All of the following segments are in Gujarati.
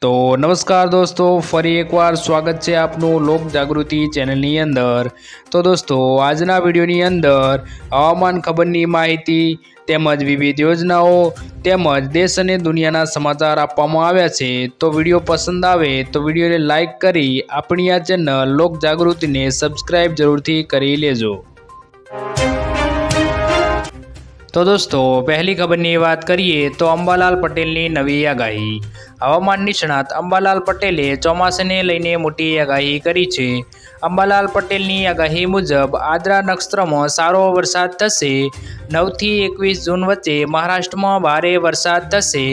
तो नमस्कार दोस्तों, फरी एक बार स्वागत है आपનું લોક જાગૃતિ ચેનલની અંદર। તો દોસ્તો, આજના વિડીયોની અંદર હવામાન ખબરની માહિતી તેમજ વિવિધ યોજનાઓ તેમજ દેશ અને દુનિયાના સમાચાર આપવામાં આવ્યા છે। તો વિડીયો પસંદ આવે તો વિડીયોને લાઈક કરી આપણી આ ચેનલ લોક જાગૃતિને સબસ્ક્રાઇબ જરૂરથી કરી લેજો। तो दोस्तों, पहली खबरनी बात करिए तो अंबालाल पटेलनी नवी आगाही। हवामान निष्णात अंबालाल पटेले ચોમાસાને લઈને મોટી આગાહી કરી છે। અંબાલાલ પટેલની આગાહી મુજબ આદ્રા નક્ષત્રમાં સારો વરસાદ થશે। 9 થી 21 જૂન વચ્ચે મહારાષ્ટ્રમાં ભારે વરસાદ થશે।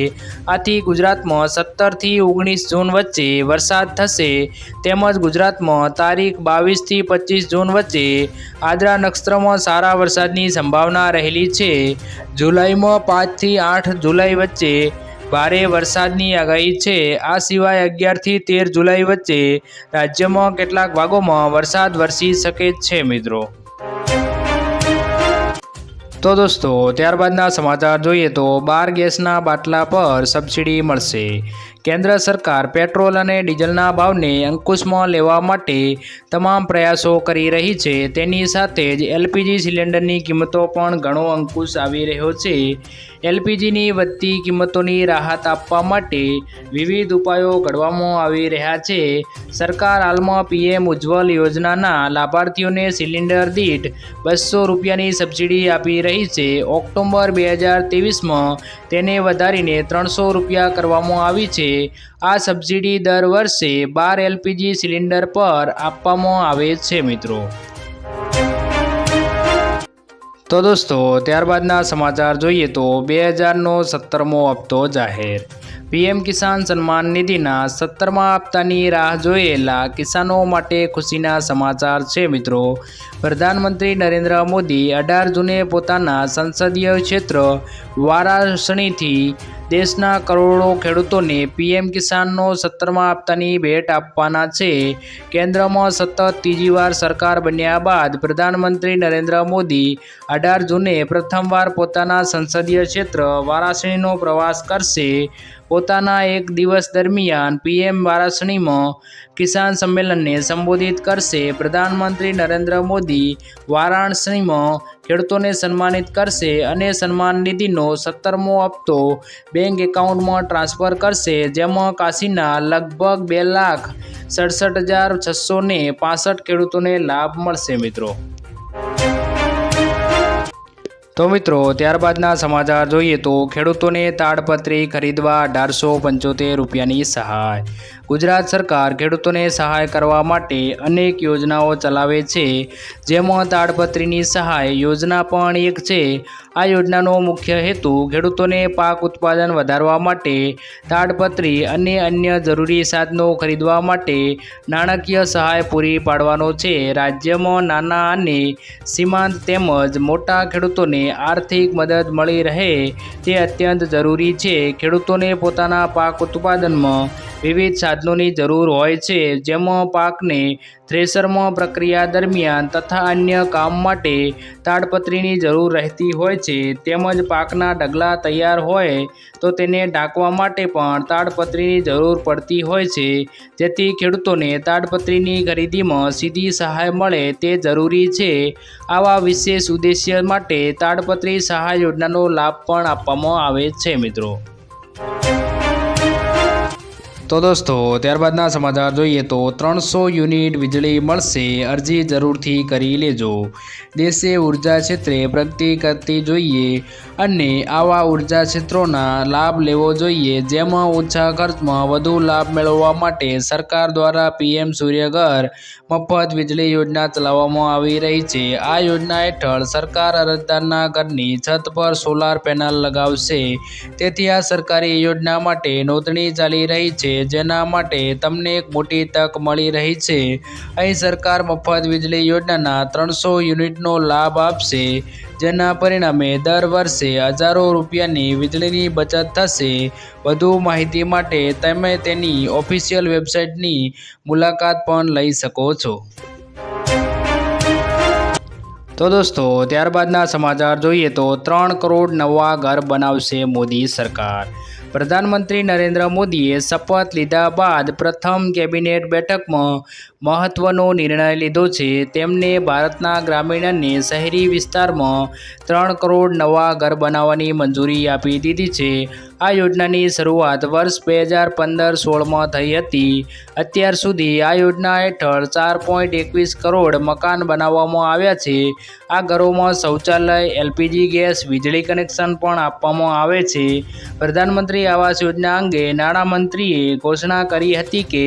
આથી ગુજરાતમાં 17 થી 19 જૂન વચ્ચે વરસાદ થશે। તેમજ ગુજરાતમાં તારીખ 22 થી 25 જૂન વચ્ચે આદ્રા નક્ષત્રમાં સારા વરસાદની સંભાવના રહેલી છે। जुलाई में 5 થી 8 जुलाई वच्चे भारे वरसादनी आगाही है। आ सिवाय 11 થી 13 जुलाई वच्चे राज्य में केटलाक भागों में वरसाद वरसी सके छे मित्रों। तो दोस्तों, त्यारबादना समाचार जोईए तो 12 गैसना बाटला पर सब्सिडी मळशे। केन्द्र सरकार पेट्रोल और डीजलना भावने अंकुश में लेवा माटे तमाम प्रयासों करी रही है। तेनी साथे ज एलपीजी सिलेंडरनी कीमतों पण घणो अंकुश आवी रह्यो छे। एलपीजीनी वधती कीमतोनी राहत आपवा माटे विविध उपायों घडवामां आवी रह्या छे। सरकार हालमां पीएम उज्ज्वल योजनाना लाभार्थीओने सिलिंडर दीठ 200 रुपयानी सब्सिडी आपी रही है। ऑक्टोबर 2023 में तेने वधारीने 300 रुपया करवामां आवी छे। आ सब्सिडी दर वर्षे 12 एलपीजी सिलिंडर पर आपवामां आवे छे मित्रों। तो दोस्तों, त्यारबादना समाचार जोईए तो 2000नो 17मो हप्तो जाहेर। पीएम किसान सन्मान निधिना 17मा हप्तानी राह जोएला किसानों माटे खुशीना समाचार छे मित्रों। प्रधानमंत्री नरेंद्र मोदी 18 जूने पोताना संसदीय क्षेत्र वाराणसीथी देशना करोड़ों खेडूतोने पीएम किसाननो 17मा हप्तानी भेट आपवाना छे। केन्द्र में सतत तीजी वार सरकार बन्या बाद प्रधानमंत्री नरेंद्र मोदी 18 जूने प्रथमवार पोताना संसदीय क्षेत्र वाराणसीनो प्रवास करशे। पोताना एक दिवस दरमियान पीएम वाराणसी में किसान सम्मेलन ने संबोधित करशे। प्रधानमंत्री नरेंद्र मोदी वाराणसी में खेडूतोने सन्मानित करशे अने सन्मान निधिनो 17मो हप्तो बैंक एकाउंट में ट्रांसफर करशे। जेमां काशीना लगभग 2,67,665 खेडूतोने लाभ मळशे मित्रों। तो मित्रों, त्यारबादना समाचार जोईए तो खेडूतोने ताड़पत्री खरीदवा 1875 रुपयानी सहाय। गुजरात सरकार खेडूतोने सहाय करवा माटे अनेक योजनाओं चलावे छे। जेमां ताड़पत्रीनी सहाय योजना पण एक छे। आ योजनानो मुख्य हेतु खेडूतोने पाक उत्पादन वधारवा माटे ताड़पत्री अने अन्य जरूरी साधनों खरीदवा माटे नाणाकीय सहाय पूरी पाडवानो छे। राज्यमां नाना अने सीमांत तेमज मोटा खेडूतोने आर्थिक मदद मळी रहे ते अत्यंत जरूरी छे। खेडूतोने पोताना पाक उत्पादनमां विविध साधनों जरूर होय छे। जेमां पाकने थ्रेसर में प्रक्रिया दरमियान तथा अन्य काम माटे ताड़पत्रीनी जरूर रहती होय छे। तेमज पाकना ढगला तैयार होय तो तेने ढांकवा माटे पण ताड़पत्रीनी जरूर पड़ती होय छे। जेथी खेडूतोने ताड़पत्रीनी खरीदीमां सीधी सहाय मळे ते जरूरी छे। आवा विशेष उद्देश्य माटे ताड़पत्री सहाय योजनानो लाभ पण आपवामां आवे छे मित्रों। तो दोस्तों, त्यारबादना समाचार जोईए तो 300 यूनिट वीजળી મળશે, અરજી જરૂરથી કરી લેજો। દેશે ઉર્જા ક્ષેત્રે પ્રગતિ કરતી જોઈએ અને આવા ઉર્જા ક્ષેત્રોના લાભ લેવો જોઈએ જેમાં ઓછા ખર્ચમાં વધુ લાભ મેળવવા માટે સરકાર દ્વારા પીએમ સૂર્યઘર મફત વીજળી યોજના ચલાવવામાં આવી રહી છે। આ યોજના હેઠળ સરકાર અરજદારના ઘરની છત પર સોલાર પેનલ લગાવશે। તેથી આ સરકારી યોજના માટે નોંધણી ચાલી રહી છે, જેના માટે તમને એક મોટી તક મળી રહી છે। અહીં સરકાર મફત વીજળી યોજનાના 300 યુનિટનો લાભ આપશે, જેના પરિણામે દર વર્ષે હજારો રૂપિયાની વીજળીની બચત થશે। વધુ માહિતી માટે તમે તેની ઓફિશિયલ વેબસાઇટની મુલાકાત પણ લઈ શકો છો। तो दोस्तों, त्यारबादना समाचार जोईए तो 3 करोड़ नवा घर बनावशे मोदी सरकार। પ્રધાનમંત્રી નરેન્દ્ર મોદીએ શપથ લીધા બાદ પ્રથમ કેબિનેટ બેઠકમાં મહત્વનો નિર્ણય લીધો છે. તેમને ભારતના ગ્રામીણ અને શહેરી વિસ્તારમાં 3 કરોડ નવા ઘર બનાવવાની મંજૂરી આપી દીધી છે. આ યોજનાની શરૂઆત વર્ષ 2015-16માં થઈ હતી. અત્યાર સુધી આ યોજના હેઠળ 4.21 કરોડ મકાન બનાવવામાં આવ્યા છે. આ ઘરોમાં શૌચાલય, એલપીજી ગેસ, વીજળી કનેક્શન પણ આપવામાં આવે છે. પ્રધાનમંત્રી આવાસ યોજના અંગે નાણામંત્રીએ ઘોષણા કરી હતી કે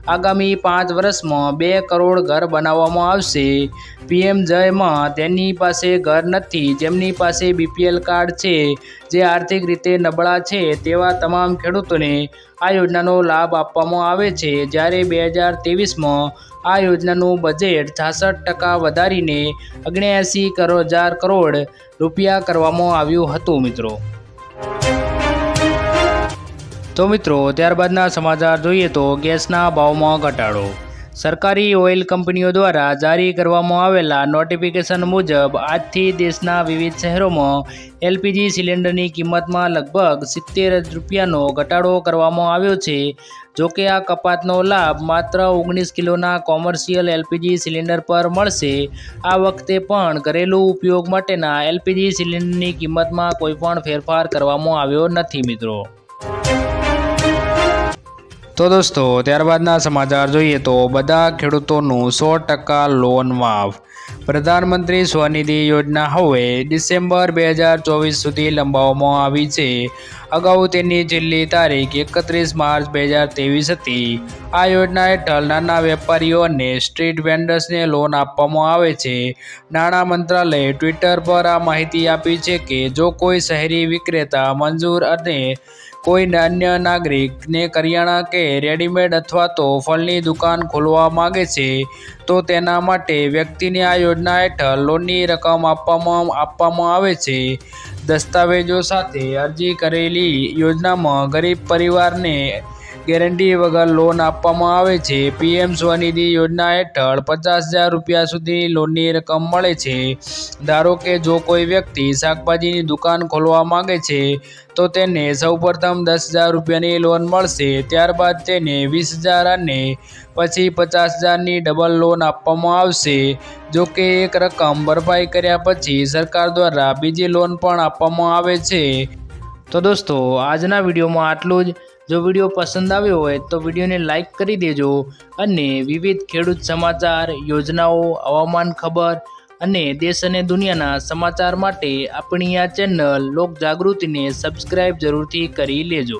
આગામી 5 વર્ષમાં 2 કરોડ ઘર બનાવવામાં આવશે. પીએમ-જયમાં તેની પાસે ઘર નથી, જેમની પાસે બીપીએલ કાર્ડ છે, જે આર્થિક રીતે નબળા છે તેવા તમામ ખેડૂતોને આ યોજનાનો લાભ આપવામાં આવે છે. જ્યારે 2023માં આ યોજનાનું બજેટ 66% વધારીને 79,000 કરોડ રૂપિયા કરવામાં આવ્યું હતું. મિત્રો ત્યારબાદના સમાચાર જોઈએ તો ગેસના ભાવમાં ઘટાડો. સરકારી ઓઇલ કંપનીઓ દ્વારા જારી કરવામાં આવેલા નોટિફિકેશન મુજબ આજથી દેશના વિવિધ શહેરોમાં એલપીજી સિલિન્ડરની કિંમતમાં લગભગ 70 રૂપિયાનો ઘટાડો કરવામાં આવ્યો છે. જોકે આ કપાતનો લાભ માત્ર 19 કિલોના કોમર્શિયલ એલપીજી સિલિન્ડર પર મળશે. આ વખતે પણ ઘરેલું ઉપયોગ માટેના એલપીજી સિલિન્ડરની કિંમતમાં કોઈપણ ફેરફાર કરવામાં આવ્યો નથી. તો દોસ્તો ત્યારબાદના સમાચાર જોઈએ તો બધા ખેડૂતોનું 100% લોન માફ. પ્રધાનમંત્રી સ્વનિધિ યોજના હવે ડિસેમ્બર 2024 સુધી લંબાવવામાં આવી છે. અગાઉ તેની છેલ્લી તારીખ 31 માર્ચ 2023 હતી. આ યોજના હેઠળ નાના વેપારીઓ અને સ્ટ્રીટ વેન્ડર્સને લોન આપવામાં આવે છે. નાણાં મંત્રાલયે ટ્વિટર પર આ માહિતી આપી છે કે જો કોઈ શહેરી વિક્રેતા, મજૂર અને કોઈ અન્ય નાગરિકને કરિયાણા કે રેડીમેડ અથવા તો ફળની દુકાન ખોલવા માંગે છે તો તેના માટે વ્યક્તિને આ યોજના હેઠળ લોનની રકમ આપવામાં આવે છે. દસ્તાવેજો સાથે અરજી કરેલી યોજનામાં ગરીબ પરિવારને ગેરંટી વગર લોન આપવામાં આવે છે. પીએમ સ્વનિધિ યોજના હેઠળ 50,000 રૂપિયા સુધી લોનની રકમ મળે છે. ધારો કે જો કોઈ વ્યક્તિ શાકભાજીની દુકાન ખોલવા માંગે છે તો તેને સૌપ્રથમ 10,000 રૂપિયાની લોન મળશે. ત્યારબાદ તેને 20,000 અને પછી 50,000ની ડબલ લોન આપવામાં આવશે. જો કે એક રકમ ભરપાઈ કર્યા પછી સરકાર દ્વારા બીજી લોન પણ આપવામાં આવે છે. તો દોસ્તો આજના વિડીયોમાં આટલું જ. જો વિડીયો પસંદ આવ્યો હોય તો વિડીયોને લાઈક કરી દેજો અને વિવિધ ખેડૂત સમાચાર, યોજનાઓ, હવામાન ખબર અને દેશ અને દુનિયાના સમાચાર માટે આપણી આ ચેનલ લોક જાગૃતિને સબસ્ક્રાઈબ જરૂરથી કરી લેજો.